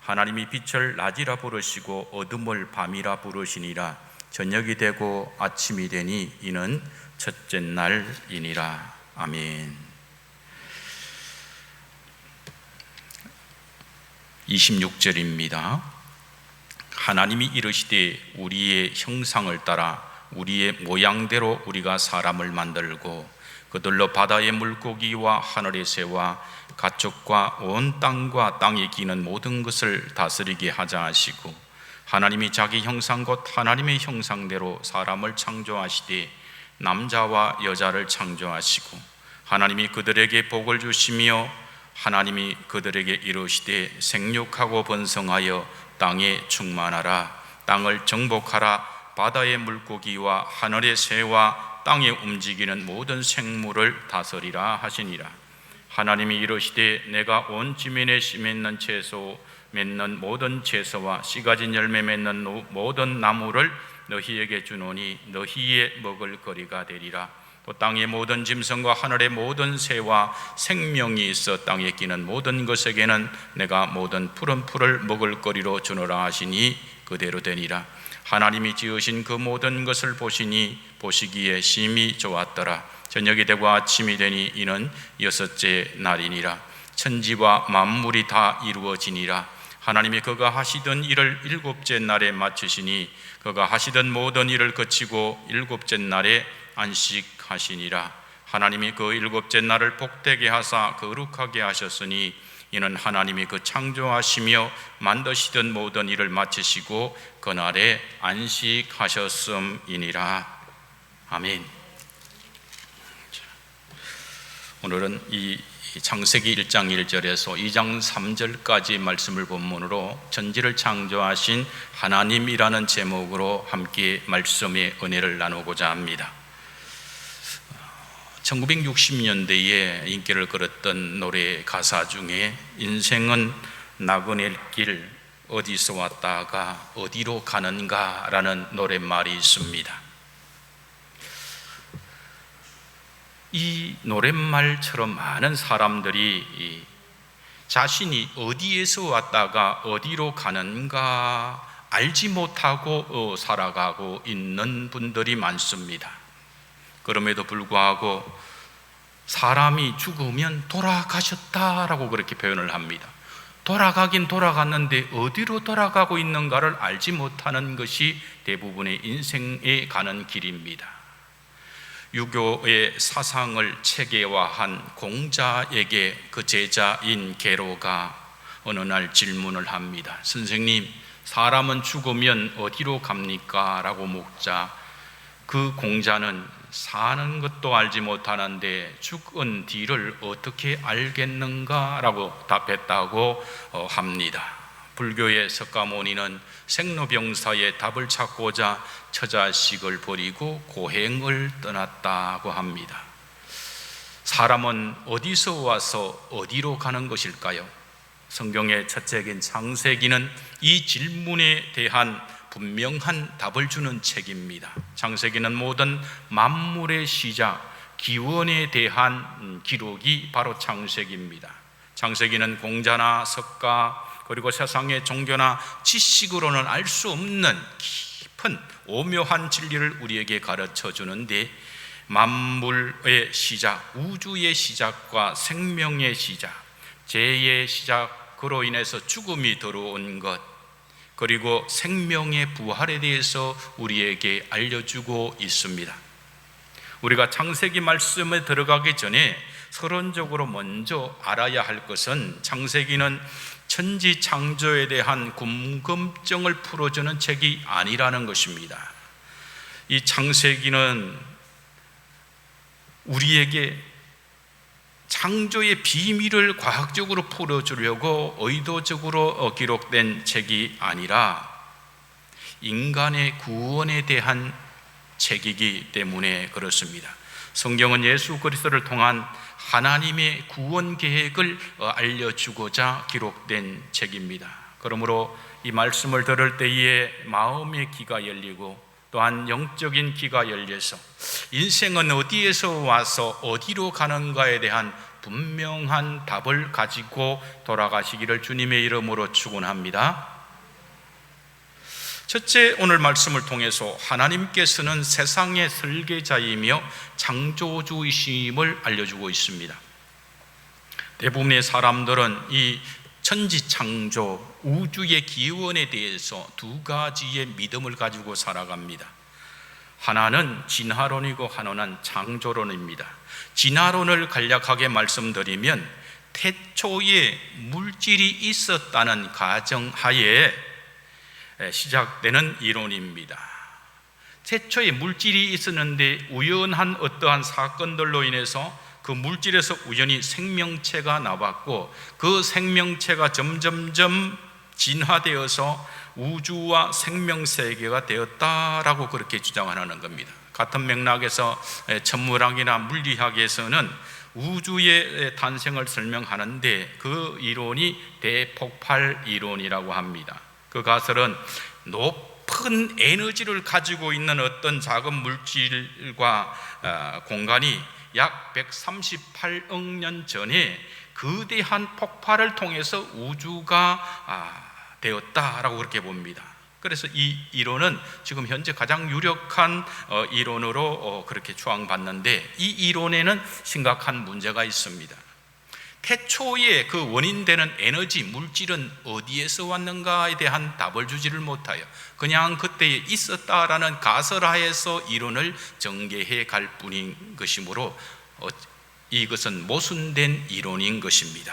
하나님이 빛을 낮이라 부르시고 어둠을 밤이라 부르시니라. 저녁이 되고 아침이 되니 이는 첫째 날이니라. 아멘. 26절입니다. 하나님이 이르시되 우리의 형상을 따라 우리의 모양대로 우리가 사람을 만들고 그들로 바다의 물고기와 하늘의 새와 가축과 온 땅과 땅에 기는 모든 것을 다스리게 하자 하시고, 하나님이 자기 형상 곧 하나님의 형상대로 사람을 창조하시되 남자와 여자를 창조하시고, 하나님이 그들에게 복을 주시며 하나님이 그들에게 이르시되 생육하고 번성하여 땅에 충만하라. 땅을 정복하라. 바다의 물고기와 하늘의 새와 땅에 움직이는 모든 생물을 다스리라 하시니라. 하나님이 이르시되 내가 온 지면에 씨 맺는 채소 맺는 모든 채소와 씨 가진 열매 맺는 모든 나무를 너희에게 주노니 너희의 먹을 거리가 되리라. 또 땅의 모든 짐승과 하늘의 모든 새와 생명이 있어 땅에 끼는 모든 것에게는 내가 모든 푸른 풀을 먹을 거리로 주노라 하시니 그대로 되니라. 하나님이 지으신 그 모든 것을 보시니 보시기에 심히 좋았더라. 저녁이 되고 아침이 되니 이는 여섯째 날이니라. 천지와 만물이 다 이루어지니라. 하나님이 그가 하시던 일을 일곱째 날에 마치시니 그가 하시던 모든 일을 그치고 일곱째 날에 안식하시니라. 하나님이 그 일곱째 날을 복되게 하사 거룩하게 하셨으니 이는 하나님이 그 창조하시며 만드시던 모든 일을 마치시고 그날에 안식하셨음이니라. 아멘. 오늘은 이 창세기 1장 1절에서 2장 3절까지 말씀을 본문으로 전지를 창조하신 하나님이라는 제목으로 함께 말씀의 은혜를 나누고자 합니다. 1960년대에 인기를 끌었던 노래 가사 중에 인생은 나그네 길 어디서 왔다가 어디로 가는가 라는 노랫말이 있습니다. 이 노랫말처럼 많은 사람들이 자신이 어디에서 왔다가 어디로 가는가 알지 못하고 살아가고 있는 분들이 많습니다. 그럼에도 불구하고 사람이 죽으면 돌아가셨다라고 그렇게 표현을 합니다. 돌아가긴 돌아갔는데 어디로 돌아가고 있는가를 알지 못하는 것이 대부분의 인생에 가는 길입니다. 유교의 사상을 체계화한 공자에게 그 제자인 게로가 어느 날 질문을 합니다. 선생님, 사람은 죽으면 어디로 갑니까? 라고 묻자 그 공자는 사는 것도 알지 못하는데 죽은 뒤를 어떻게 알겠는가? 라고 답했다고 합니다. 불교의 석가모니는 생로병사의 답을 찾고자 처자식을 버리고 고행을 떠났다고 합니다. 사람은 어디서 와서 어디로 가는 것일까요? 성경의 첫 책인 창세기는 이 질문에 대한 분명한 답을 주는 책입니다. 창세기는 모든 만물의 시작, 기원에 대한 기록이 바로 창세기입니다. 창세기는 공자나 석가 그리고 세상의 종교나 지식으로는 알 수 없는 깊은 오묘한 진리를 우리에게 가르쳐 주는데, 만물의 시작, 우주의 시작과 생명의 시작, 죄의 시작으로 인해서 죽음이 들어온 것, 그리고 생명의 부활에 대해서 우리에게 알려주고 있습니다. 우리가 창세기 말씀에 들어가기 전에 서론적으로 먼저 알아야 할 것은, 창세기는 천지 창조에 대한 궁금증을 풀어주는 책이 아니라는 것입니다. 이 창세기는 우리에게 창조의 비밀을 과학적으로 풀어주려고 의도적으로 기록된 책이 아니라 인간의 구원에 대한 책이기 때문에 그렇습니다. 성경은 예수 그리스도를 통한 하나님의 구원 계획을 알려주고자 기록된 책입니다. 그러므로 이 말씀을 들을 때에 마음의 귀가 열리고 또한 영적인 귀가 열려서 인생은 어디에서 와서 어디로 가는가에 대한 분명한 답을 가지고 돌아가시기를 주님의 이름으로 축원합니다. 첫째, 오늘 말씀을 통해서 하나님께서는 세상의 설계자이며 창조주이심을 알려주고 있습니다. 대부분의 사람들은 이 천지창조, 우주의 기원에 대해서 두 가지의 믿음을 가지고 살아갑니다. 하나는 진화론이고 하나는 창조론입니다. 진화론을 간략하게 말씀드리면 태초에 물질이 있었다는 가정하에 시작되는 이론입니다. 태초에 물질이 있었는데 우연한 어떠한 사건들로 인해서 그 물질에서 우연히 생명체가 나왔고 그 생명체가 점점점 진화되어서 우주와 생명세계가 되었다라고 그렇게 주장하는 겁니다. 같은 맥락에서 천문학이나 물리학에서는 우주의 탄생을 설명하는데 그 이론이 대폭발 이론이라고 합니다. 그 가설은 높은 에너지를 가지고 있는 어떤 작은 물질과 공간이 약 138억 년 전에 거대한 폭발을 통해서 우주가 되었다라고 그렇게 봅니다. 그래서 이 이론은 지금 현재 가장 유력한 이론으로 그렇게 추앙받는데, 이 이론에는 심각한 문제가 있습니다. 태초의 그 원인되는 에너지, 물질은 어디에서 왔는가에 대한 답을 주지를 못하여 그냥 그때에 있었다라는 가설하에서 이론을 전개해 갈 뿐인 것이므로 이것은 모순된 이론인 것입니다.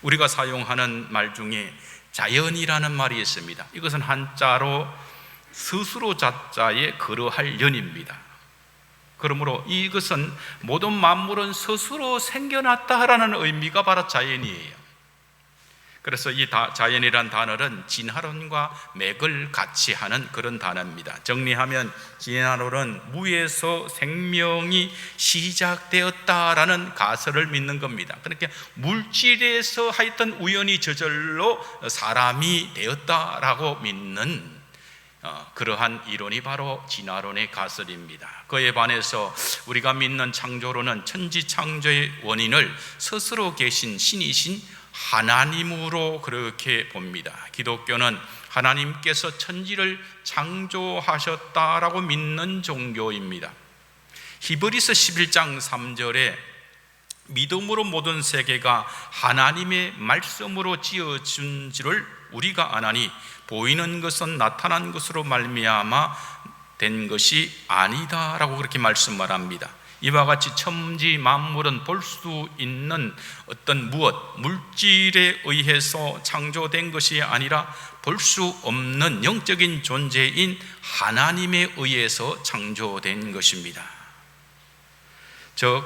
우리가 사용하는 말 중에 자연이라는 말이 있습니다. 이것은 한자로 스스로 자자에 그러할 연입니다. 그러므로 이것은 모든 만물은 스스로 생겨났다라는 의미가 바로 자연이에요. 그래서 이 자연이란 단어는 진화론과 맥을 같이 하는 그런 단어입니다. 정리하면 진화론은 무에서 생명이 시작되었다라는 가설을 믿는 겁니다. 그러니까 물질에서 하여튼 우연히 저절로 사람이 되었다라고 믿는 그러한 이론이 바로 진화론의 가설입니다. 그에 반해서 우리가 믿는 창조론은 천지창조의 원인을 스스로 계신 신이신 하나님으로 그렇게 봅니다. 기독교는 하나님께서 천지를 창조하셨다라고 믿는 종교입니다. 히브리서 11장 3절에 믿음으로 모든 세계가 하나님의 말씀으로 지어진 줄을 우리가 아나니 보이는 것은 나타난 것으로 말미암아 된 것이 아니다라고 그렇게 말씀합니다. 이와 같이 천지 만물은 볼 수 있는 어떤 물질에 의해서 창조된 것이 아니라 볼 수 없는 영적인 존재인 하나님에 의해서 창조된 것입니다. 즉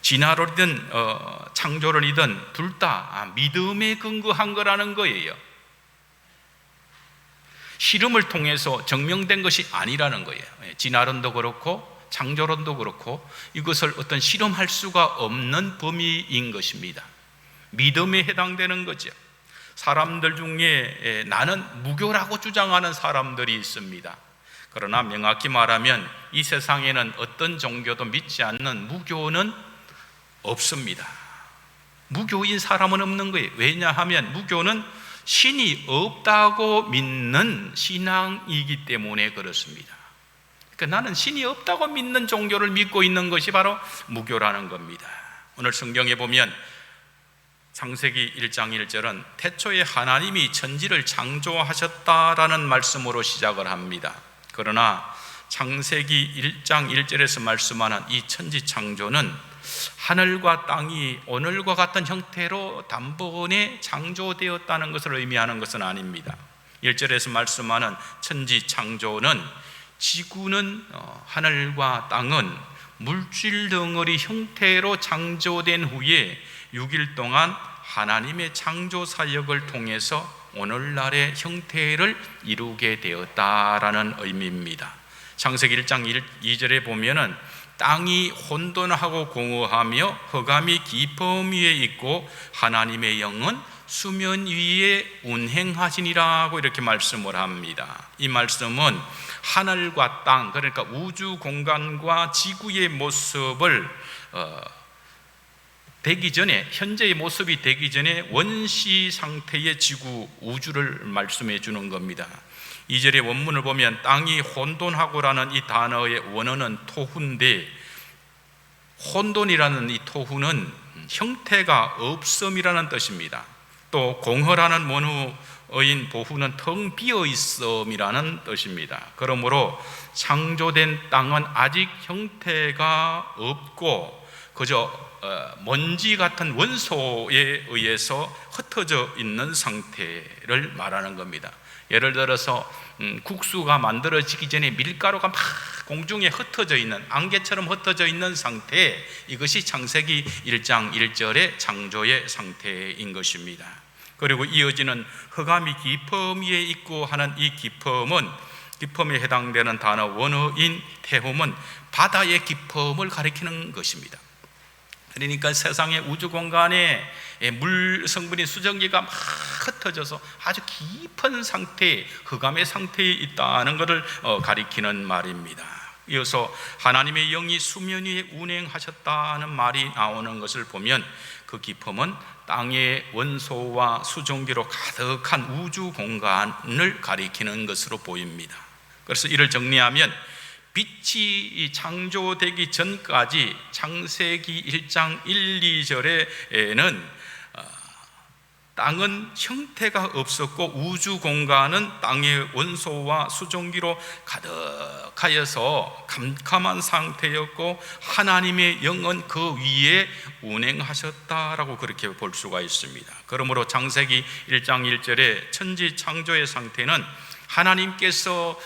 진화론이든 창조론이든 둘 다 믿음에 근거한 거라는 거예요. 실험을 통해서 증명된 것이 아니라는 거예요. 진화론도 그렇고 창조론도 그렇고 이것을 어떤 실험할 수가 없는 범위인 것입니다. 믿음에 해당되는 거죠. 사람들 중에 나는 무교라고 주장하는 사람들이 있습니다. 그러나 명확히 말하면 이 세상에는 어떤 종교도 믿지 않는 무교는 없습니다. 무교인 사람은 없는 거예요. 왜냐하면 무교는 신이 없다고 믿는 신앙이기 때문에 그렇습니다. 그러니까 나는 신이 없다고 믿는 종교를 믿고 있는 것이 바로 무교라는 겁니다. 오늘 성경에 보면 창세기 1장 1절은 태초에 하나님이 천지를 창조하셨다라는 말씀으로 시작을 합니다. 그러나 창세기 1장 1절에서 말씀하는 이 천지 창조는 하늘과 땅이 오늘과 같은 형태로 단번에 창조되었다는 것을 의미하는 것은 아닙니다. 1절에서 말씀하는 천지 창조는 지구는 하늘과 땅은 물질 덩어리 형태로 창조된 후에 6일 동안 하나님의 창조 사역을 통해서 오늘날의 형태를 이루게 되었다라는 의미입니다. 창세기 1장 2절에 보면은 땅이 혼돈하고 공허하며 흑암이 깊음 위에 있고 하나님의 영은 수면 위에 운행하시니라고 이렇게 말씀을 합니다. 이 말씀은 하늘과 땅, 그러니까 우주 공간과 지구의 모습을 되기 전에, 현재의 모습이 되기 전에 원시 상태의 지구 우주를 말씀해 주는 겁니다. 2절의 원문을 보면 땅이 혼돈하고라는 이 단어의 원어는 토후인데, 혼돈이라는 이 토후는 형태가 없음이라는 뜻입니다. 또 공허라는 원어인 보후는 텅 비어 있음이라는 뜻입니다. 그러므로 창조된 땅은 아직 형태가 없고 그저 먼지 같은 원소에 의해서 흩어져 있는 상태를 말하는 겁니다. 예를 들어서 국수가 만들어지기 전에 밀가루가 막 공중에 흩어져 있는, 안개처럼 흩어져 있는 상태, 이것이 창세기 1장 1절의 창조의 상태인 것입니다. 그리고 이어지는 흑암이 깊음 위에 있고 하는 이 깊음에 해당되는 단어 원어인 태홈은 바다의 깊음을 가리키는 것입니다. 그러니까 세상의 우주 공간에 물 성분인 수증기가 막 흩어져서 아주 깊은 상태, 흑암의 상태에 있다는 것을 가리키는 말입니다. 이어서 하나님의 영이 수면 위에 운행하셨다는 말이 나오는 것을 보면 그 깊음은 땅의 원소와 수증기로 가득한 우주 공간을 가리키는 것으로 보입니다. 그래서 이를 정리하면 빛이 창조되기 전까지 창세기 1장 1, 2절에는 땅은 형태가 없었고 우주 공간은 땅의 원소와 수증기로 가득하여서 캄캄한 상태였고 하나님의 영은 그 위에 운행하셨다라고 그렇게 볼 수가 있습니다. 그러므로 창세기 1장 1절에 천지 창조의 상태는 하나님께서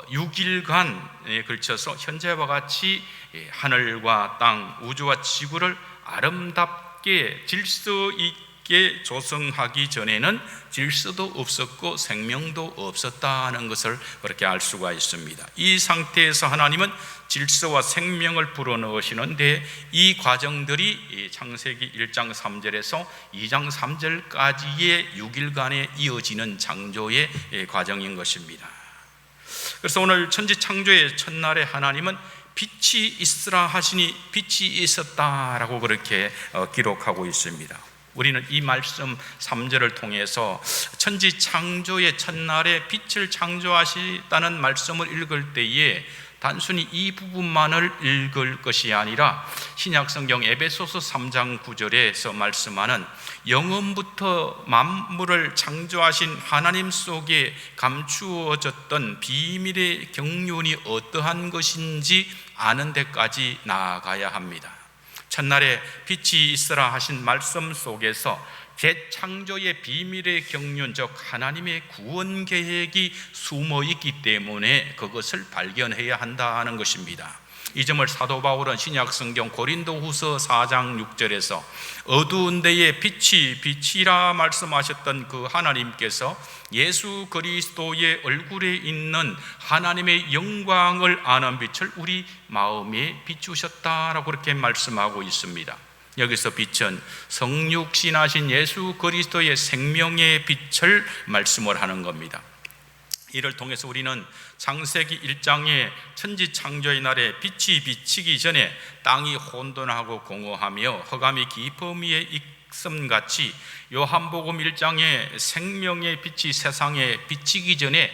6일간에 걸쳐서 현재와 같이 하늘과 땅, 우주와 지구를 아름답게 질서 있게 조성하기 전에는 질서도 없었고 생명도 없었다는 것을 그렇게 알 수가 있습니다. 이 상태에서 하나님은 질서와 생명을 불어넣으시는데 이 과정들이 창세기 1장 3절에서 2장 3절까지의 6일간에 이어지는 창조의 과정인 것입니다. 그래서 오늘 천지 창조의 첫날에 하나님은 빛이 있으라 하시니 빛이 있었다라고 그렇게 기록하고 있습니다. 우리는 이 말씀 3절을 통해서 천지 창조의 첫날에 빛을 창조하시다는 말씀을 읽을 때에 단순히 이 부분만을 읽을 것이 아니라 신약성경 에베소서 3장 9절에서 말씀하는 영원부터 만물을 창조하신 하나님 속에 감추어졌던 비밀의 경륜이 어떠한 것인지 아는 데까지 나아가야 합니다. 첫날에 빛이 있으라 하신 말씀 속에서 재창조의 비밀의 경륜, 즉 하나님의 구원 계획이 숨어 있기 때문에 그것을 발견해야 한다는 것입니다. 이 점을 사도 바울은 신약성경 고린도후서 4장 6절에서 어두운 데에 빛이라 말씀하셨던 그 하나님께서 예수 그리스도의 얼굴에 있는 하나님의 영광을 아는 빛을 우리 마음에 비추셨다라고 그렇게 말씀하고 있습니다. 여기서 빛은 성육신하신 예수 그리스도의 생명의 빛을 말씀을 하는 겁니다. 이를 통해서 우리는 창세기 1장의 천지 창조의 날에 빛이 비치기 전에 땅이 혼돈하고 공허하며 흑암이 깊음 위에 있음같이 요한복음 1장의 생명의 빛이 세상에 비치기 전에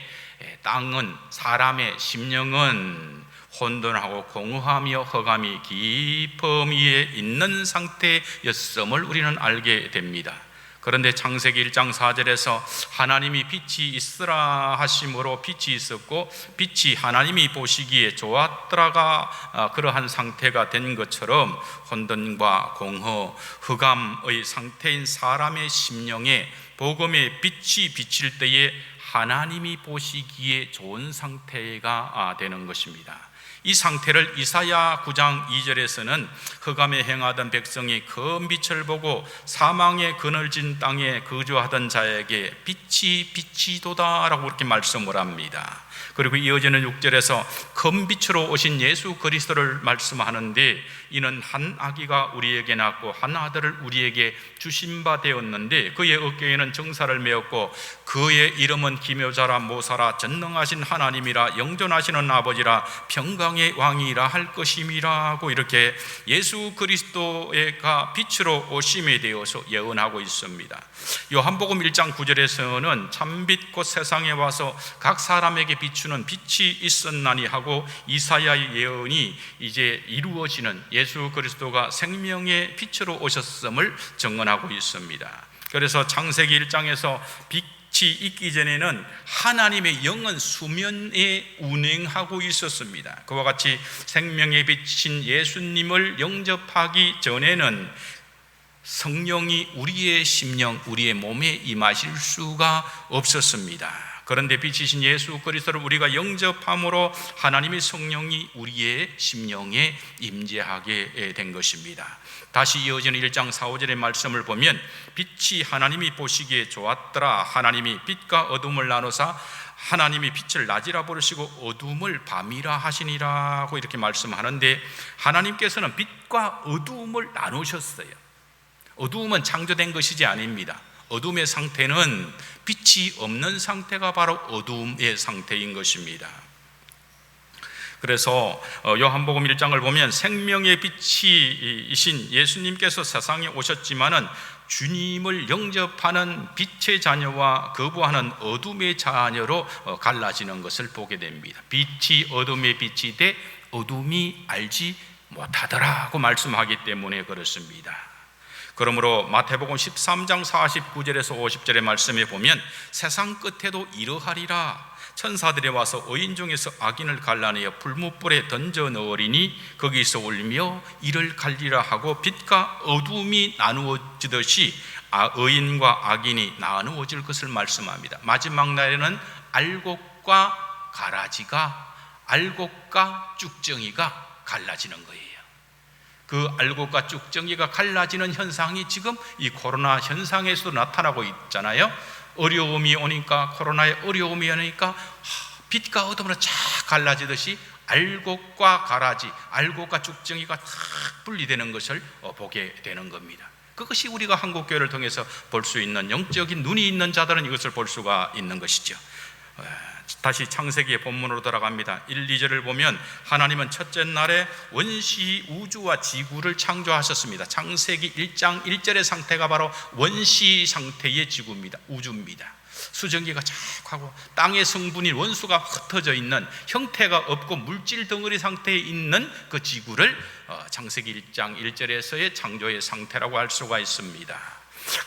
땅은, 사람의 심령은 혼돈하고 공허하며 흑암이 깊음 위에 있는 상태였음을 우리는 알게 됩니다. 그런데 창세기 1장 4절에서 하나님이 빛이 있으라 하심으로 빛이 있었고 빛이 하나님이 보시기에 좋았더라가 그러한 상태가 된 것처럼 혼돈과 공허, 흑암의 상태인 사람의 심령에 복음의 빛이 비칠 때에 하나님이 보시기에 좋은 상태가 되는 것입니다. 이 상태를 이사야 9장 2절에서는 흑암에 행하던 백성이 큰 빛을 보고 사망의 그늘진 땅에 거주하던 자에게 빛이 비치도다라고 그렇게 말씀을 합니다. 그리고 이어지는 6절에서 큰 빛으로 오신 예수 그리스도를 말씀하는데 이는 한 아기가 우리에게 낳고 한 아들을 우리에게 주신 바 되었는데 그의 어깨에는 정사를 메었고 그의 이름은 기묘자라 모사라 전능하신 하나님이라 영존하시는 아버지라 평강 평강의 왕이라 할 것임이라고 이렇게 예수 그리스도가 빛으로 오심에 대해서 예언하고 있습니다. 요한복음 1장 9절에서는 참빛 곧 세상에 와서 각 사람에게 비추는 빛이 있었나니 하고 이사야의 예언이 이제 이루어지는 예수 그리스도가 생명의 빛으로 오셨음을 증언하고 있습니다. 그래서 창세기 1장에서 빛이 있기 전에는 하나님의 영은 수면에 운행하고 있었습니다. 그와 같이 생명의 빛인 예수님을 영접하기 전에는 성령이 우리의 심령, 우리의 몸에 임하실 수가 없었습니다. 그런데 빛이신 예수 그리스도를 우리가 영접함으로 하나님의 성령이 우리의 심령에 임재하게 된 것입니다. 다시 이어지는 1장 4, 5절의 말씀을 보면 빛이 하나님이 보시기에 좋았더라. 하나님이 빛과 어둠을 나누사 하나님이 빛을 낮이라 부르시고 어둠을 밤이라 하시니라고 이렇게 말씀하는데, 하나님께서는 빛과 어둠을 나누셨어요. 어두움은 창조된 것이지 아닙니다. 어둠의 상태는 빛이 없는 상태가 바로 어둠의 상태인 것입니다. 그래서 요한복음 1장을 보면 생명의 빛이신 예수님께서 세상에 오셨지만은 주님을 영접하는 빛의 자녀와 거부하는 어둠의 자녀로 갈라지는 것을 보게 됩니다. 빛이 어둠의 빛이 돼 어둠이 알지 못하더라고 말씀하기 때문에 그렇습니다. 그러므로 마태복음 13장 49절에서 50절의 말씀에 보면 세상 끝에도 이러하리라. 천사들이 와서 의인 중에서 악인을 갈라내어 불못불에 던져 넣으리니 거기서 울며 이를 갈리라 하고 빛과 어둠이 나누어지듯이 의인과 악인이 나누어질 것을 말씀합니다. 마지막 날에는 알곡과 가라지가, 알곡과 쭉정이가 갈라지는 거예요. 그 알곡과 쭉정이가 갈라지는 현상이 지금 이 코로나 현상에서도 나타나고 있잖아요. 어려움이 오니까, 코로나의 어려움이 오니까 빛과 어둠으로 쫙 갈라지듯이 알곡과 가라지, 알곡과 쭉정이가 탁 분리되는 것을 보게 되는 겁니다. 그것이 우리가 한국교회를 통해서 볼 수 있는, 영적인 눈이 있는 자들은 이것을 볼 수가 있는 것이죠. 다시 창세기의 본문으로 돌아갑니다. 1, 2절을 보면 하나님은 첫째 날에 원시 우주와 지구를 창조하셨습니다. 창세기 1장 1절의 상태가 바로 원시 상태의 지구입니다. 우주입니다. 수증기가 쫙 하고 땅의 성분인 원수가 흩어져 있는, 형태가 없고 물질 덩어리 상태에 있는 그 지구를 창세기 1장 1절에서의 창조의 상태라고 할 수가 있습니다.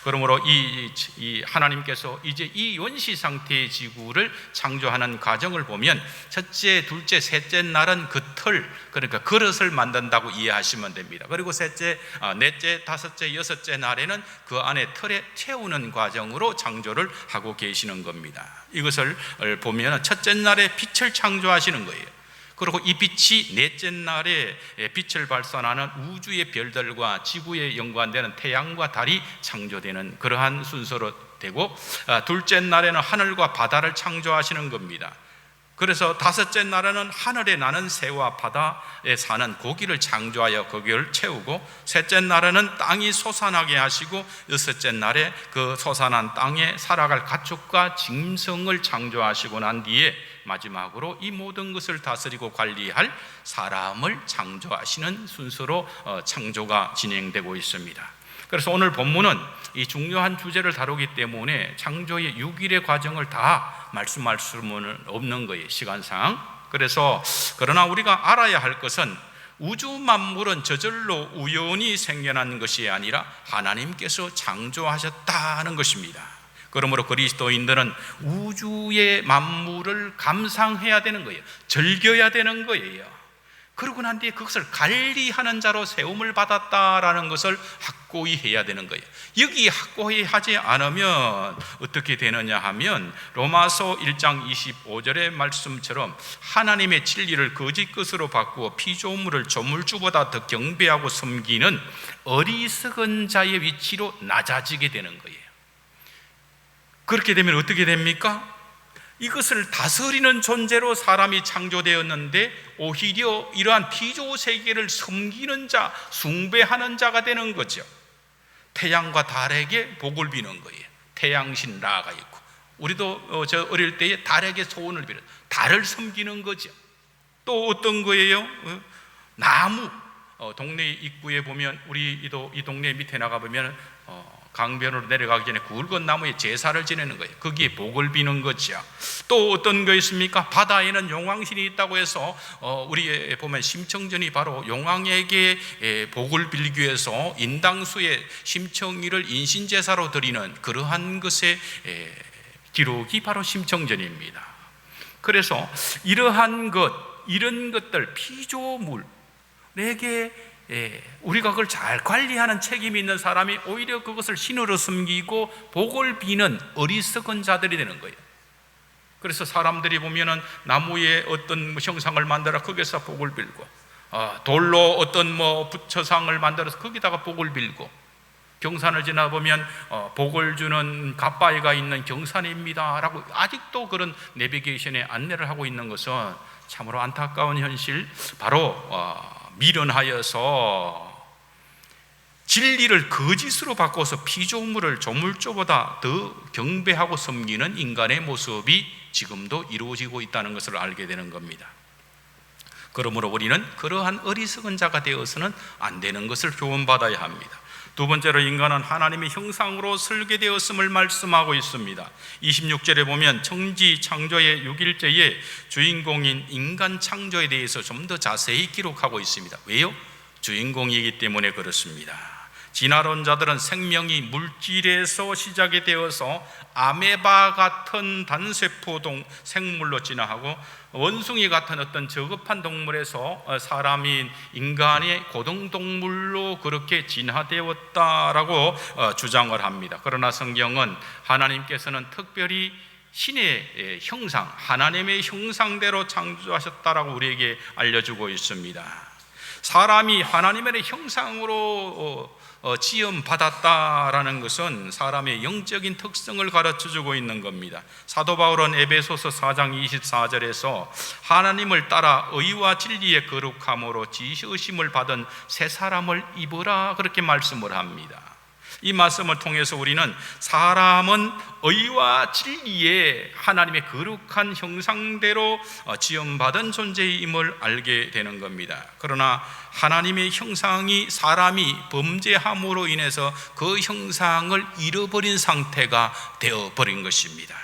그러므로 이 하나님께서 이제 이 원시 상태의 지구를 창조하는 과정을 보면 첫째, 둘째, 셋째 날은 그 틀, 그러니까 그릇을 만든다고 이해하시면 됩니다. 그리고 셋째, 넷째, 다섯째, 여섯째 날에는 그 안에 틀에 채우는 과정으로 창조를 하고 계시는 겁니다. 이것을 보면 첫째 날에 빛을 창조하시는 거예요. 그리고 이 빛이 넷째 날에 빛을 발산하는 우주의 별들과 지구에 연관되는 태양과 달이 창조되는 그러한 순서로 되고, 둘째 날에는 하늘과 바다를 창조하시는 겁니다. 그래서 다섯째 날에는 하늘에 나는 새와 바다에 사는 고기를 창조하여 거기를 채우고, 셋째 날에는 땅이 솟아나게 하시고, 여섯째 날에 그 솟아난 땅에 살아갈 가축과 짐승을 창조하시고 난 뒤에 마지막으로 이 모든 것을 다스리고 관리할 사람을 창조하시는 순서로 창조가 진행되고 있습니다. 그래서 오늘 본문은 이 중요한 주제를 다루기 때문에 창조의 6일의 과정을 다 말씀할 수는 없는 거예요, 시간상. 그래서 그러나 우리가 알아야 할 것은 우주 만물은 저절로 우연히 생겨난 것이 아니라 하나님께서 창조하셨다는 것입니다. 그러므로 그리스도인들은 우주의 만물을 감상해야 되는 거예요. 즐겨야 되는 거예요. 그러고 난 뒤에 그것을 관리하는 자로 세움을 받았다라는 것을 확고히 해야 되는 거예요. 여기 확고히 하지 않으면 어떻게 되느냐 하면 로마서 1장 25절의 말씀처럼 하나님의 진리를 거짓 것으로 바꾸어 피조물을 조물주보다 더 경배하고 섬기는 어리석은 자의 위치로 낮아지게 되는 거예요. 그렇게 되면 어떻게 됩니까? 이것을 다스리는 존재로 사람이 창조되었는데 오히려 이러한 피조 세계를 섬기는 자, 숭배하는 자가 되는 거죠. 태양과 달에게 복을 비는 거예요. 태양신 라가 있고, 우리도 저 어릴 때에 달에게 소원을 빌어 달을 섬기는 거죠. 또 어떤 거예요? 나무. 동네 입구에 보면 우리 이 동네 밑에 나가보면 강변으로 내려가기 전에 굵은 나무에 제사를 지내는 거예요. 거기에 복을 비는 거죠. 또 어떤 거 있습니까? 바다에는 용왕신이 있다고 해서 우리 보면 심청전이 바로 용왕에게 복을 빌기 위해서 인당수의 심청이를 인신제사로 드리는 그러한 것의 기록이 바로 심청전입니다. 그래서 이러한 것, 이런 것들, 피조물에게 우리가 그걸 잘 관리하는 책임이 있는 사람이 오히려 그것을 신으로 섬기고 복을 비는 어리석은 자들이 되는 거예요. 그래서 사람들이 보면은 나무에 어떤 형상을 만들어 거기서 복을 빌고, 돌로 어떤 부처상을 만들어서 거기다가 복을 빌고, 경산을 지나보면 복을 주는 갓바위가 있는 경산입니다 라고 아직도 그런 내비게이션에 안내를 하고 있는 것은 참으로 안타까운 현실, 바로 미련하여서 진리를 거짓으로 바꿔서 피조물을 조물조보다 더 경배하고 섬기는 인간의 모습이 지금도 이루어지고 있다는 것을 알게 되는 겁니다. 그러므로 우리는 그러한 어리석은 자가 되어서는 안 되는 것을 교훈받아야 합니다. 두 번째로, 인간은 하나님의 형상으로 설계되었음을 말씀하고 있습니다. 26절에 보면 청지 창조의 6일째의 주인공인 인간 창조에 대해서 좀 더 자세히 기록하고 있습니다. 왜요? 주인공이기 때문에 그렇습니다. 진화론자들은 생명이 물질에서 시작이 되어서 아메바 같은 단세포동 생물로 진화하고 원숭이 같은 어떤 저급한 동물에서 사람인 인간의 고등동물로 그렇게 진화되었다라고 주장을 합니다. 그러나 성경은 하나님께서는 특별히 신의 형상, 하나님의 형상대로 창조하셨다라고 우리에게 알려주고 있습니다. 사람이 하나님의 형상으로 지음받았다라는 것은 사람의 영적인 특성을 가르쳐주고 있는 겁니다. 사도 바울은 에베소서 4장 24절에서 하나님을 따라 의와 진리의 거룩함으로 지으심을 받은 새 사람을 입으라 그렇게 말씀을 합니다. 이 말씀을 통해서 우리는 사람은 의와 진리의 하나님의 거룩한 형상대로 지음받은 존재임을 알게 되는 겁니다. 그러나 하나님의 형상이 사람이 범죄함으로 인해서 그 형상을 잃어버린 상태가 되어버린 것입니다.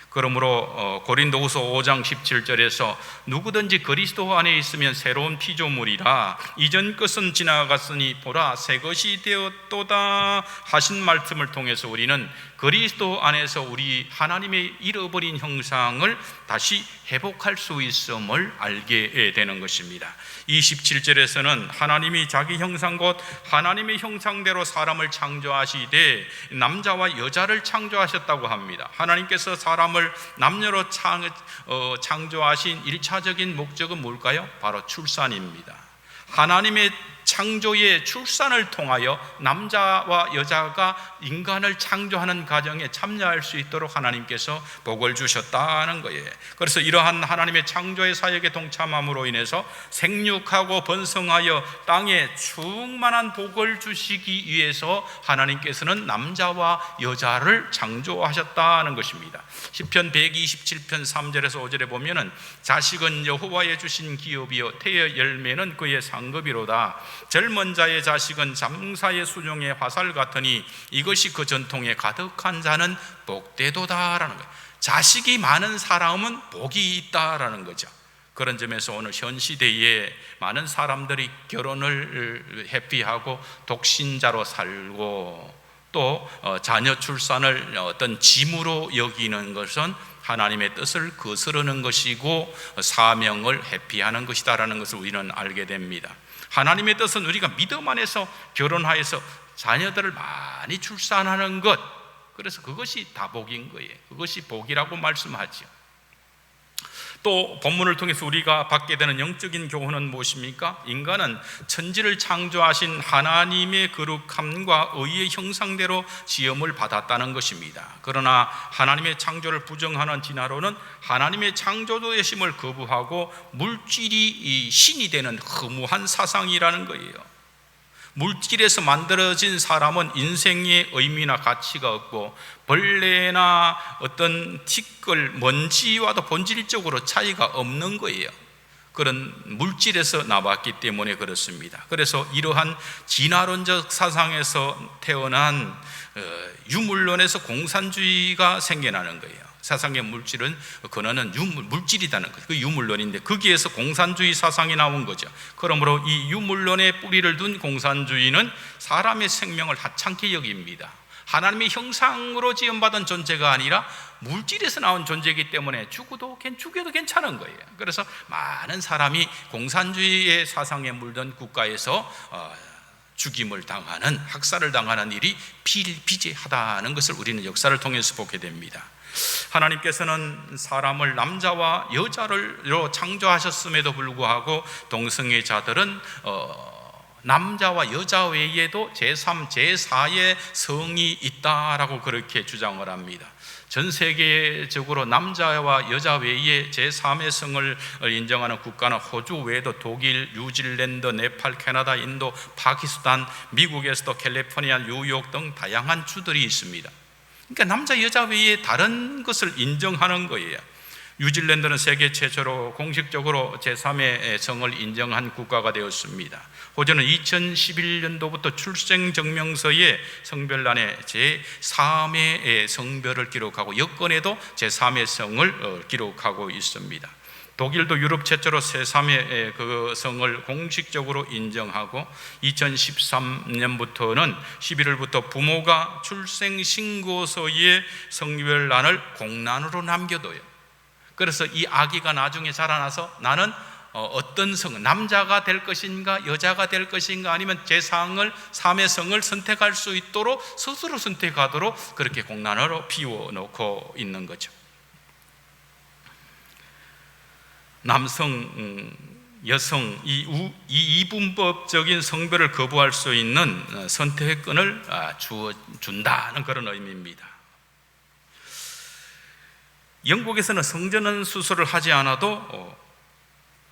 그러므로 고린도후서 5장 17절에서 누구든지 그리스도 안에 있으면 새로운 피조물이라 이전 것은 지나갔으니 보라 새 것이 되었도다 하신 말씀을 통해서 우리는 그리스도 안에서 우리 하나님의 잃어버린 형상을 다시 회복할 수 있음을 알게 되는 것입니다. 27절에서는 하나님이 자기 형상 곧 하나님의 형상대로 사람을 창조하시되 남자와 여자를 창조하셨다고 합니다. 하나님께서 사람을 남녀로 창조하신 1차적인 목적은 뭘까요? 바로 출산입니다. 하나님의 창조의 출산을 통하여 남자와 여자가 인간을 창조하는 과정에 참여할 수 있도록 하나님께서 복을 주셨다는 거예요. 그래서 이러한 하나님의 창조의 사역에 동참함으로 인해서 생육하고 번성하여 땅에 충만한 복을 주시기 위해서 하나님께서는 남자와 여자를 창조하셨다는 것입니다. 시편 127편 3절에서 5절에 보면은 자식은 여호와의 주신 기업이요 태의 열매는 그의 상급이로다. 젊은 자의 자식은 장사의 수종의 화살 같으니 이것이 그 전통에 가득한 자는 복되도다라는 거예요. 자식이 많은 사람은 복이 있다라는 거죠. 그런 점에서 오늘 현 시대에 많은 사람들이 결혼을 회피하고 독신자로 살고 또 자녀 출산을 어떤 짐으로 여기는 것은 하나님의 뜻을 거스르는 것이고 사명을 회피하는 것이다라는 것을 우리는 알게 됩니다. 하나님의 뜻은 우리가 믿음 안에서 결혼하여서 자녀들을 많이 출산하는 것, 그래서 그것이 다복인 거예요. 그것이 복이라고 말씀하죠. 또 본문을 통해서 우리가 받게 되는 영적인 교훈은 무엇입니까? 인간은 천지를 창조하신 하나님의 거룩함과 의의 형상대로 지음을 받았다는 것입니다. 그러나 하나님의 창조를 부정하는 진화론은 하나님의 창조되심을 거부하고 물질이 신이 되는 허무한 사상이라는 거예요. 물질에서 만들어진 사람은 인생의 의미나 가치가 없고 벌레나 어떤 티끌, 먼지와도 본질적으로 차이가 없는 거예요. 그런 물질에서 나왔기 때문에 그렇습니다. 그래서 이러한 진화론적 사상에서 태어난 유물론에서 공산주의가 생겨나는 거예요. 세상의 물질은 근원은 물질이라는 거죠. 그 유물론인데 거기에서 공산주의 사상이 나온 거죠. 그러므로 이 유물론에 뿌리를 둔 공산주의는 사람의 생명을 하찮게 여깁니다. 하나님의 형상으로 지음받은 존재가 아니라 물질에서 나온 존재이기 때문에 죽어도 괜찮은 거예요. 그래서 많은 사람이 공산주의의 사상에 물든 국가에서 죽임을 당하는, 학살을 당하는 일이 비일비재하다는 것을 우리는 역사를 통해서 보게 됩니다. 하나님께서는 사람을 남자와 여자로 창조하셨음에도 불구하고 동성애자들은 남자와 여자 외에도 제3, 제4의 성이 있다라고 그렇게 주장을 합니다. 전 세계적으로 남자와 여자 외에 제3의 성을 인정하는 국가는 호주 외에도 독일, 뉴질랜드, 네팔, 캐나다, 인도, 파키스탄, 미국에서도 캘리포니아, 뉴욕 등 다양한 주들이 있습니다. 그러니까 남자, 여자 외에 다른 것을 인정하는 거예요. 뉴질랜드는 세계 최초로 공식적으로 제3의 성을 인정한 국가가 되었습니다. 호주는 2011년도부터 출생증명서에 성별란에 제3의 성별을 기록하고 여권에도 제3의 성을 기록하고 있습니다. 독일도 유럽 최초로 제3의 그 성을 공식적으로 인정하고 2013년부터는 11월부터 부모가 출생신고서에 성별란을 공란으로 남겨둬요. 그래서 이 아기가 나중에 자라나서 나는 어떤 성, 남자가 될 것인가 여자가 될 것인가 아니면 제3의 성을 선택할 수 있도록 스스로 선택하도록 그렇게 공란으로 피워놓고 있는 거죠. 남성, 여성 이 이분법적인 성별을 거부할 수 있는 선택권을 준다는 그런 의미입니다. 영국에서는 성전환 수술을 하지 않아도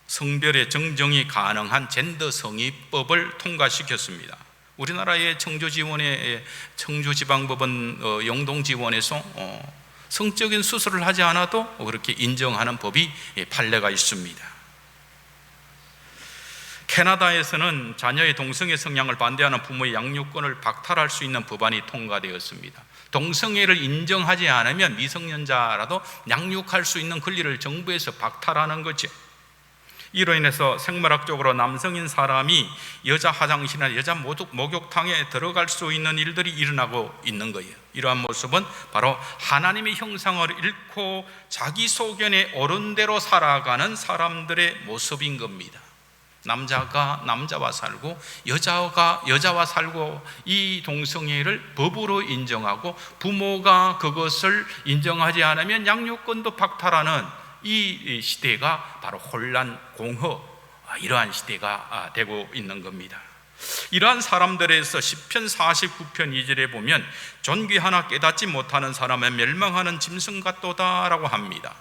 성별의 정정이 가능한 젠더 성의법을 통과시켰습니다. 우리나라의 청주지방법원 영동지원에서 성적인 수술을 하지 않아도 그렇게 인정하는 법이 판례가 있습니다. 캐나다에서는 자녀의 동성애 성향을 반대하는 부모의 양육권을 박탈할 수 있는 법안이 통과되었습니다. 동성애를 인정하지 않으면 미성년자라도 양육할 수 있는 권리를 정부에서 박탈하는 거죠. 이로 인해서 생물학적으로 남성인 사람이 여자 화장실이나 여자 목욕탕에 들어갈 수 있는 일들이 일어나고 있는 거예요. 이러한 모습은 바로 하나님의 형상을 잃고 자기 소견에 옳은 대로 살아가는 사람들의 모습인 겁니다. 남자가 남자와 살고 여자가 여자와 살고 이 동성애를 법으로 인정하고 부모가 그것을 인정하지 않으면 양육권도 박탈하는 이 시대가 바로 혼란, 공허, 이러한 시대가 되고 있는 겁니다. 이러한 사람들에서 시편 49편 2절에 보면 존귀하나 깨닫지 못하는 사람은 멸망하는 짐승 같도다라고 합니다.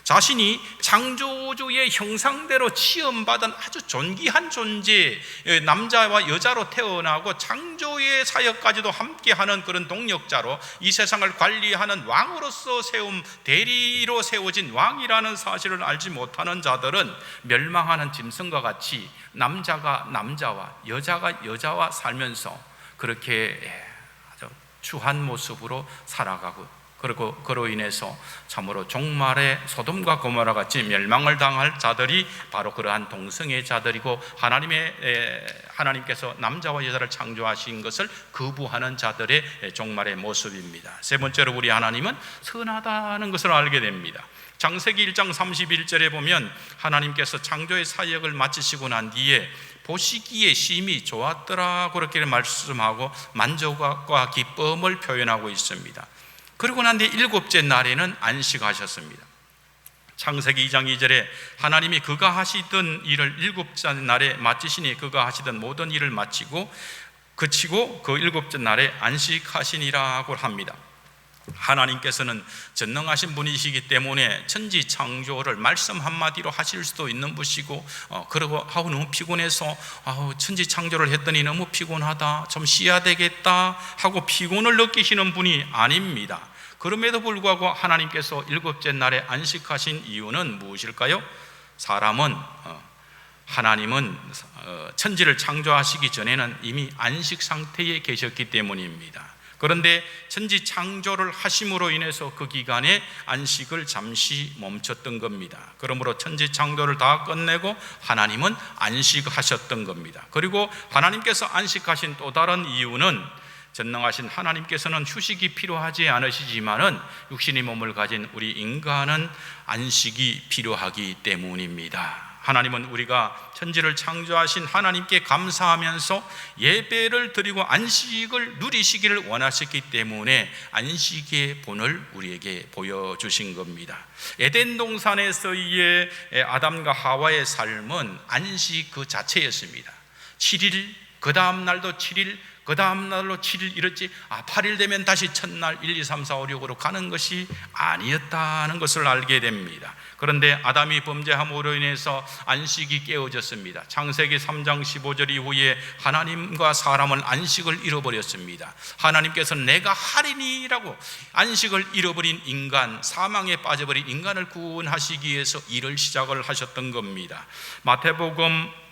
자신이 창조주의 형상대로 취험받은 아주 존귀한 존재, 남자와 여자로 태어나고 창조의 사역까지도 함께하는 그런 동력자로 이 세상을 관리하는 왕으로서 대리로 세워진 왕이라는 사실을 알지 못하는 자들은 멸망하는 짐승과 같이 남자가 남자와 여자가 여자와 살면서 그렇게 아주 추한 모습으로 살아가고, 그리고 그로 인해서 참으로 종말의 소돔과 고모라 같이 멸망을 당할 자들이 바로 그러한 동성애자들이고 하나님께서 남자와 여자를 창조하신 것을 거부하는 자들의 종말의 모습입니다. 세 번째로 우리 하나님은 선하다는 것을 알게 됩니다. 창세기 1장 31절에 보면 하나님께서 창조의 사역을 마치시고 난 뒤에 보시기에 심히 좋았더라 그렇게 말씀하고 만족과 기쁨을 표현하고 있습니다. 그리고 난 뒤 일곱째 날에는 안식하셨습니다. 창세기 2장 2절에 하나님이 그가 하시던 일을 일곱째 날에 마치시니 그가 하시던 모든 일을 마치고 그치고 그 일곱째 날에 안식하시니라고 합니다. 하나님께서는 전능하신 분이시기 때문에 천지 창조를 말씀 한마디로 하실 수도 있는 분이시고 그러고 너무 피곤해서 천지 창조를 했더니 너무 피곤하다, 좀 쉬어야 되겠다 하고 피곤을 느끼시는 분이 아닙니다. 그럼에도 불구하고 하나님께서 일곱째 날에 안식하신 이유는 무엇일까요? 사람은 하나님은 천지를 창조하시기 전에는 이미 안식 상태에 계셨기 때문입니다. 그런데 천지 창조를 하심으로 인해서 그 기간에 안식을 잠시 멈췄던 겁니다. 그러므로 천지 창조를 다 끝내고 하나님은 안식하셨던 겁니다. 그리고 하나님께서 안식하신 또 다른 이유는 전능하신 하나님께서는 휴식이 필요하지 않으시지만은 육신의 몸을 가진 우리 인간은 안식이 필요하기 때문입니다. 하나님은 우리가 천지를 창조하신 하나님께 감사하면서 예배를 드리고 안식을 누리시기를 원하셨기 때문에 안식의 본을 우리에게 보여주신 겁니다. 에덴 동산에서의 아담과 하와의 삶은 안식 그 자체였습니다. 7일, 그 다음 날도 7일, 그 다음 날로 7일 이랬지 8일 되면 다시 첫날 1, 2, 3, 4, 5, 6으로 가는 것이 아니었다는 것을 알게 됩니다. 그런데 아담이 범죄함으로 인해서 안식이 깨어졌습니다. 창세기 3장 15절 이후에 하나님과 사람은 안식을 잃어버렸습니다. 하나님께서는 내가 하리니라고 안식을 잃어버린 인간, 사망에 빠져버린 인간을 구원하시기 위해서 일을 시작을 하셨던 겁니다. 마태복음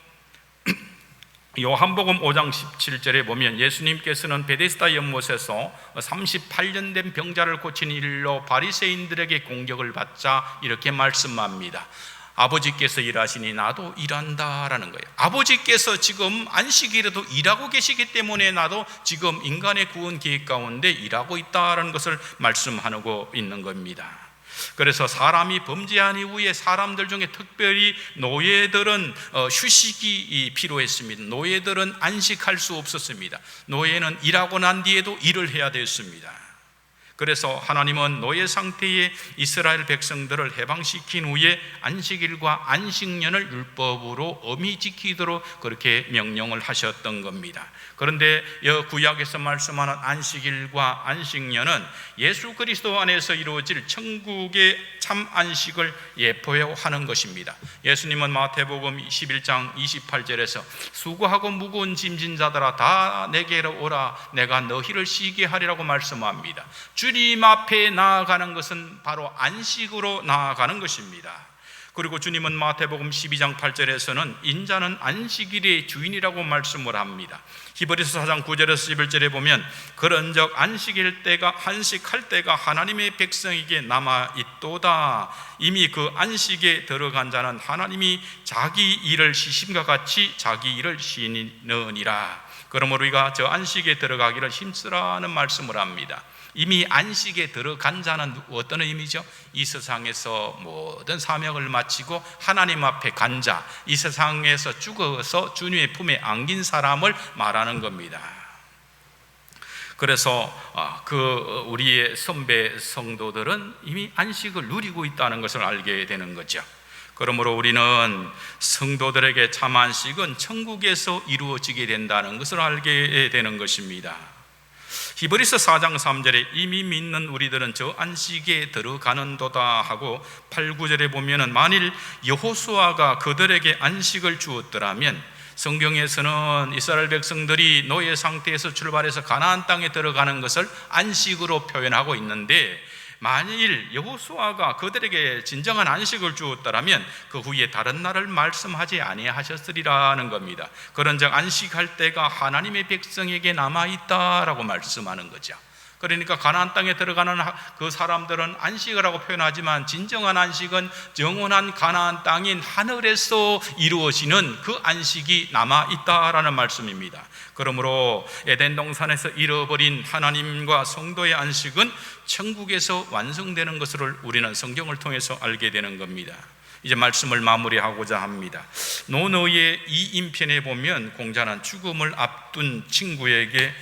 요한복음 5장 17절에 보면 예수님께서는 베데스다 연못에서 38년 된 병자를 고친 일로 바리새인들에게 공격을 받자 이렇게 말씀합니다. 아버지께서 일하시니 나도 일한다라는 거예요. 아버지께서 지금 안식일에도 일하고 계시기 때문에 나도 지금 인간의 구원 계획 가운데 일하고 있다라는 것을 말씀하고 있는 겁니다. 그래서 사람이 범죄한 이후에 사람들 중에 특별히 노예들은 휴식이 필요했습니다. 노예들은 안식할 수 없었습니다. 노예는 일하고 난 뒤에도 일을 해야 됐습니다. 그래서 하나님은 노예 상태의 이스라엘 백성들을 해방시킨 후에 안식일과 안식년을 율법으로 엄히 지키도록 그렇게 명령을 하셨던 겁니다. 그런데 구약에서 말씀하는 안식일과 안식년은 예수 그리스도 안에서 이루어질 천국의 참 안식을 예표하는 것입니다. 예수님은 마태복음 21장 28절에서 수고하고 무거운 짐진 자들아 다 내게로 오라 내가 너희를 쉬게 하리라고 말씀합니다. 주님 앞에 나아가는 것은 바로 안식으로 나아가는 것입니다. 그리고 주님은 마태복음 12장 8절에서는 인자는 안식일의 주인이라고 말씀을 합니다. 히브리서 4장 9절에서 11절에 보면 그런즉 안식할 때가 하나님의 백성에게 남아있도다. 이미 그 안식에 들어간 자는 하나님이 자기 일을 쉬심과 같이 자기 일을 쉬느니라. 그러므로 우리가 저 안식에 들어가기를 힘쓰라는 말씀을 합니다. 이미 안식에 들어간 자는 어떤 의미죠? 이 세상에서 모든 사명을 마치고 하나님 앞에 간 자, 이 세상에서 죽어서 주님의 품에 안긴 사람을 말하는 겁니다. 그래서 우리의 선배 성도들은 이미 안식을 누리고 있다는 것을 알게 되는 거죠. 그러므로 우리는 성도들에게 참 안식은 천국에서 이루어지게 된다는 것을 알게 되는 것입니다. 히브리서 4장 3절에 이미 믿는 우리들은 저 안식에 들어가는도다 하고 8, 9절에 보면은 만일 여호수아가 그들에게 안식을 주었더라면 성경에서는 이스라엘 백성들이 노예 상태에서 출발해서 가나안 땅에 들어가는 것을 안식으로 표현하고 있는데 만일 여호수아가 그들에게 진정한 안식을 주었더라면 그 후에 다른 날을 말씀하지 아니하셨으리라는 겁니다. 그런즉 안식할 때가 하나님의 백성에게 남아있다라고 말씀하는 거죠. 그러니까 가나안 땅에 들어가는 그 사람들은 안식을 하고 표현하지만 진정한 안식은 영원한 가나안 땅인 하늘에서 이루어지는 그 안식이 남아있다라는 말씀입니다. 그러므로 에덴 동산에서 잃어버린 하나님과 성도의 안식은 천국에서 완성되는 것을 우리는 성경을 통해서 알게 되는 겁니다. 이제 말씀을 마무리하고자 합니다. 노노의 2인편에 보면 공자는 죽음을 앞둔 친구에게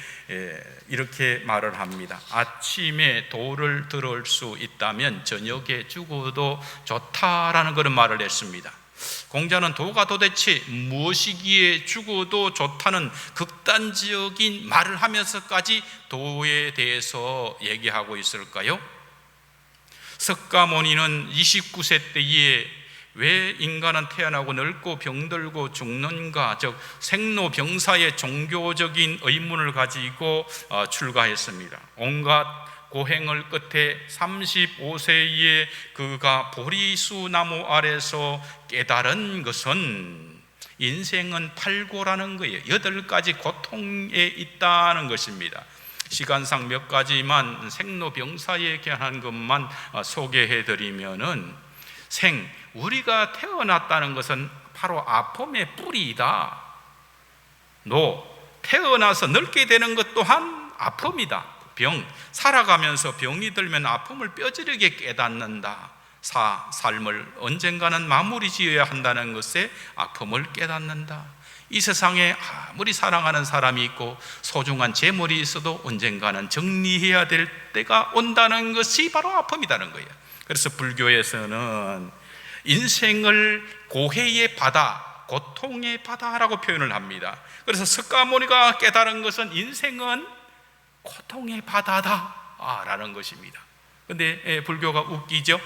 이렇게 말을 합니다. 아침에 도를 들을 수 있다면 저녁에 죽어도 좋다라는 그런 말을 했습니다. 공자는 도가 도대체 무엇이기에 죽어도 좋다는 극단적인 말을 하면서까지 도에 대해서 얘기하고 있을까요? 석가모니는 29세 때에 왜 인간은 태어나고 늙고 병들고 죽는가, 즉 생로병사의 종교적인 의문을 가지고 출가했습니다. 온갖 고행을 끝에 35세에 그가 보리수 나무 아래서 깨달은 것은 인생은 팔고라는 거예요. 8가지 고통에 있다는 것입니다. 시간상 몇 가지만 생로병사에 관한 것만 소개해드리면은 우리가 태어났다는 것은 바로 아픔의 뿌리이다. 태어나서 늙게 되는 것 또한 아픔이다. 살아가면서 병이 들면 아픔을 뼈저리게 깨닫는다. 삶을 언젠가는 마무리 지어야 한다는 것에 아픔을 깨닫는다. 이 세상에 아무리 사랑하는 사람이 있고 소중한 재물이 있어도 언젠가는 정리해야 될 때가 온다는 것이 바로 아픔이라는 거예요. 그래서 불교에서는 인생을 고해의 바다, 고통의 바다라고 표현을 합니다. 그래서 석가모니가 깨달은 것은 인생은 고통의 바다다 라는 것입니다. 근데 불교가 웃기죠.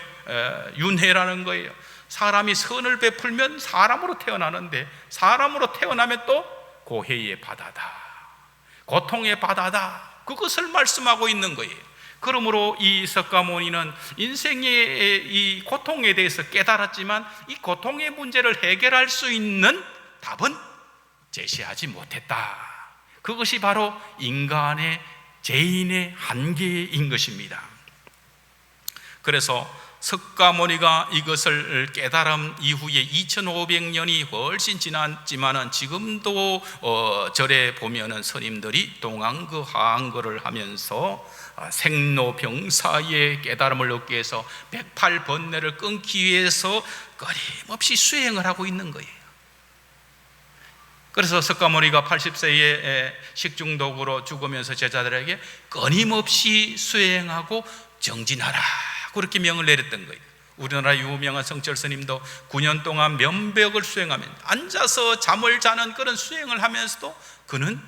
윤회라는 거예요. 사람이 선을 베풀면 사람으로 태어나는데 사람으로 태어나면 또 고해의 바다다, 고통의 바다다, 그것을 말씀하고 있는 거예요. 그러므로 이 석가모니는 인생의 이 고통에 대해서 깨달았지만 이 고통의 문제를 해결할 수 있는 답은 제시하지 못했다. 그것이 바로 인간의 죄인의 한계인 것입니다. 그래서 석가모니가 이것을 깨달은 이후에 2500년이 훨씬 지났지만은 지금도 절에 보면은 스님들이 동안그 하안거를 하면서 생로병사의 깨달음을 얻기 위해서 108번뇌를 끊기 위해서 끊임없이 수행을 하고 있는 거예요. 그래서 석가모니가 80세에 식중독으로 죽으면서 제자들에게 끊임없이 수행하고 정진하라, 그렇게 명을 내렸던 거예요. 우리나라 유명한 성철 스님도 9년 동안 면벽을 수행하면 앉아서 잠을 자는 그런 수행을 하면서도 그는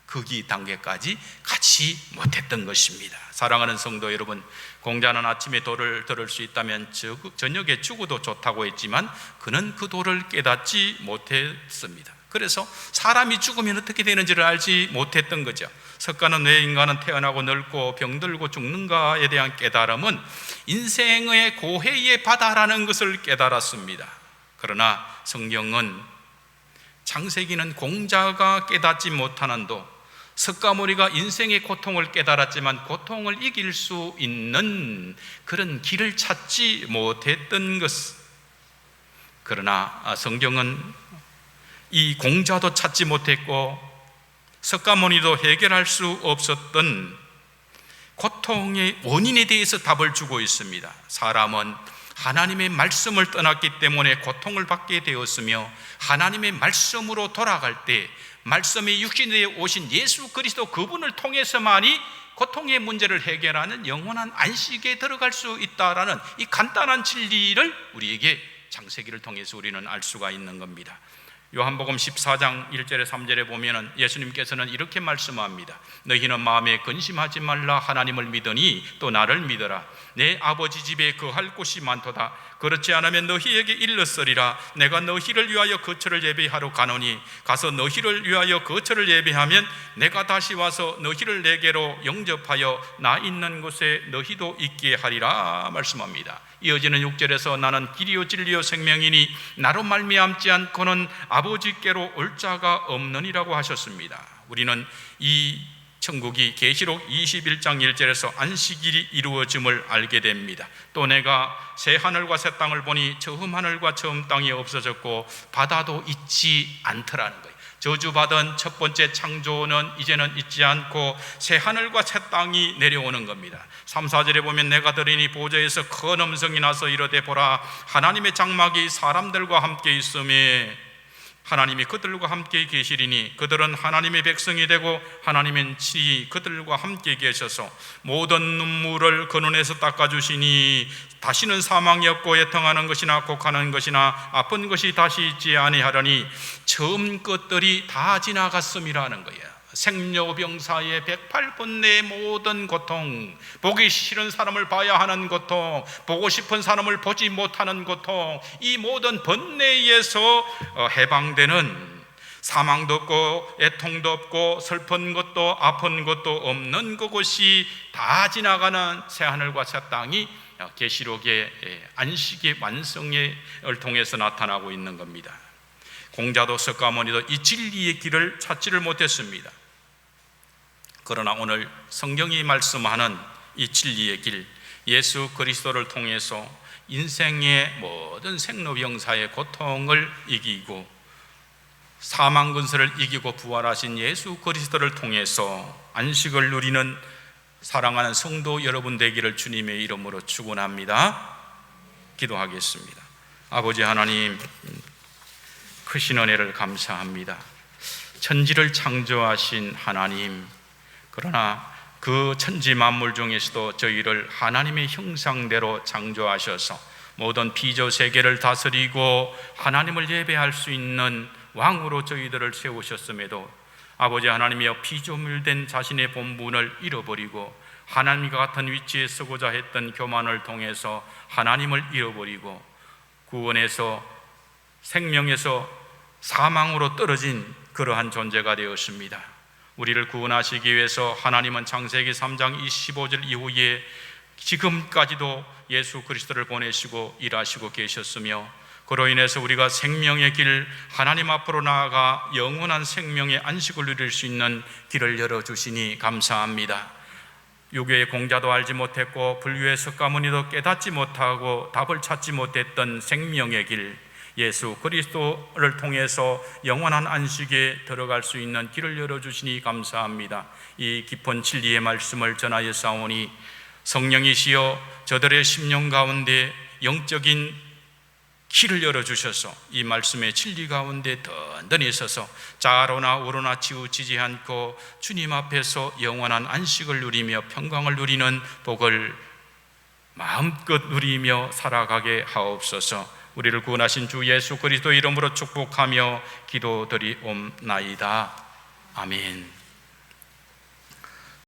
거기 단계까지 가지 못했던 것입니다. 사랑하는 성도 여러분, 공자는 아침에 도를 들을 수 있다면 저녁에 죽어도 좋다고 했지만 그는 그 도를 깨닫지 못했습니다. 그래서 사람이 죽으면 어떻게 되는지를 알지 못했던 거죠. 석가는 왜 인간은 태어나고 늙고 병들고 죽는가에 대한 깨달음은 인생의 고해의 바다라는 것을 깨달았습니다. 그러나 성경은 창세기는 공자가 깨닫지 못한 한도 석가모니가 인생의 고통을 깨달았지만 고통을 이길 수 있는 그런 길을 찾지 못했던 것. 그러나 성경은 이 공자도 찾지 못했고 석가모니도 해결할 수 없었던 고통의 원인에 대해서 답을 주고 있습니다. 사람은 하나님의 말씀을 떠났기 때문에 고통을 받게 되었으며 하나님의 말씀으로 돌아갈 때 말씀이 육신에 오신 예수 그리스도 그분을 통해서만이 고통의 문제를 해결하는 영원한 안식에 들어갈 수 있다라는 이 간단한 진리를 우리에게 창세기를 통해서 우리는 알 수가 있는 겁니다. 요한복음 14장 1절에 3절에 보면은 예수님께서는 이렇게 말씀합니다. 너희는 마음에 근심하지 말라. 하나님을 믿으니 또 나를 믿어라. 내 아버지 집에 거할 곳이 많도다. 그렇지 않으면 너희에게 일렀으리라. 내가 너희를 위하여 거처를 예비하러 가노니 가서 너희를 위하여 거처를 예비하면 내가 다시 와서 너희를 내게로 영접하여 나 있는 곳에 너희도 있게 하리라 말씀합니다. 이어지는 6절에서 나는 길이요 진리요 생명이니 나로 말미암지 않고는 아버지께로 올 자가 없느니라고 하셨습니다. 우리는 이 천국이 계시록 21장 1절에서 안식일이 이루어짐을 알게 됩니다. 또 내가 새 하늘과 새 땅을 보니 처음 하늘과 처음 땅이 없어졌고 바다도 있지 않더라는 거예요. 저주받은 첫 번째 창조는 이제는 있지 않고 새 하늘과 새 땅이 내려오는 겁니다. 3, 4절에 보면 내가 들으니 보좌에서 큰 음성이 나서 이르되 보라 하나님의 장막이 사람들과 함께 있음에 하나님이 그들과 함께 계시리니 그들은 하나님의 백성이 되고 하나님은 친히 그들과 함께 계셔서 모든 눈물을 그 눈에서 닦아주시니 다시는 사망이 없고 애통하는 것이나 곡하는 것이나 아픈 것이 다시 있지 아니하려니 처음 것들이 다 지나갔음이라는 거예요. 생로병사의 108번뇌의 모든 고통, 보기 싫은 사람을 봐야 하는 고통, 보고 싶은 사람을 보지 못하는 고통, 이 모든 번뇌에서 해방되는 사망도 없고 애통도 없고 슬픈 것도 아픈 것도 없는 그곳이 다 지나가는 새하늘과 새 땅이 계시록의 안식의 완성을 통해서 나타나고 있는 겁니다. 공자도 석가모니도 이 진리의 길을 찾지를 못했습니다. 그러나 오늘 성경이 말씀하는 이 진리의 길, 예수 그리스도를 통해서 인생의 모든 생로병사의 고통을 이기고 사망 근세를 이기고 부활하신 예수 그리스도를 통해서 안식을 누리는 사랑하는 성도 여러분 되기를 주님의 이름으로 축원합니다. 기도하겠습니다. 아버지 하나님, 크신 은혜를 감사합니다. 천지를 창조하신 하나님, 그러나 그 천지 만물 중에서도 저희를 하나님의 형상대로 창조하셔서 모든 피조 세계를 다스리고 하나님을 예배할 수 있는 왕으로 저희들을 세우셨음에도 아버지 하나님이여 피조물된 자신의 본분을 잃어버리고 하나님과 같은 위치에 서고자 했던 교만을 통해서 하나님을 잃어버리고 구원에서 생명에서 사망으로 떨어진 그러한 존재가 되었습니다. 우리를 구원하시기 위해서 하나님은 창세기 3장 25절 이후에 지금까지도 예수 그리스도를 보내시고 일하시고 계셨으며 그로 인해서 우리가 생명의 길, 하나님 앞으로 나아가 영원한 생명의 안식을 누릴 수 있는 길을 열어주시니 감사합니다. 유교의 공자도 알지 못했고 불교의 석가모니도 깨닫지 못하고 답을 찾지 못했던 생명의 길, 예수 그리스도를 통해서 영원한 안식에 들어갈 수 있는 길을 열어주시니 감사합니다. 이 깊은 진리의 말씀을 전하여 싸우니 성령이시여 저들의 심령 가운데 영적인 길을 열어주셔서 이 말씀의 진리 가운데 든든히 서서 좌로나 우로나 치우치지 않고 주님 앞에서 영원한 안식을 누리며 평강을 누리는 복을 마음껏 누리며 살아가게 하옵소서. 우리를 구원하신 주 예수 그리스도 이름으로 축복하며 기도드리옵나이다. 아멘.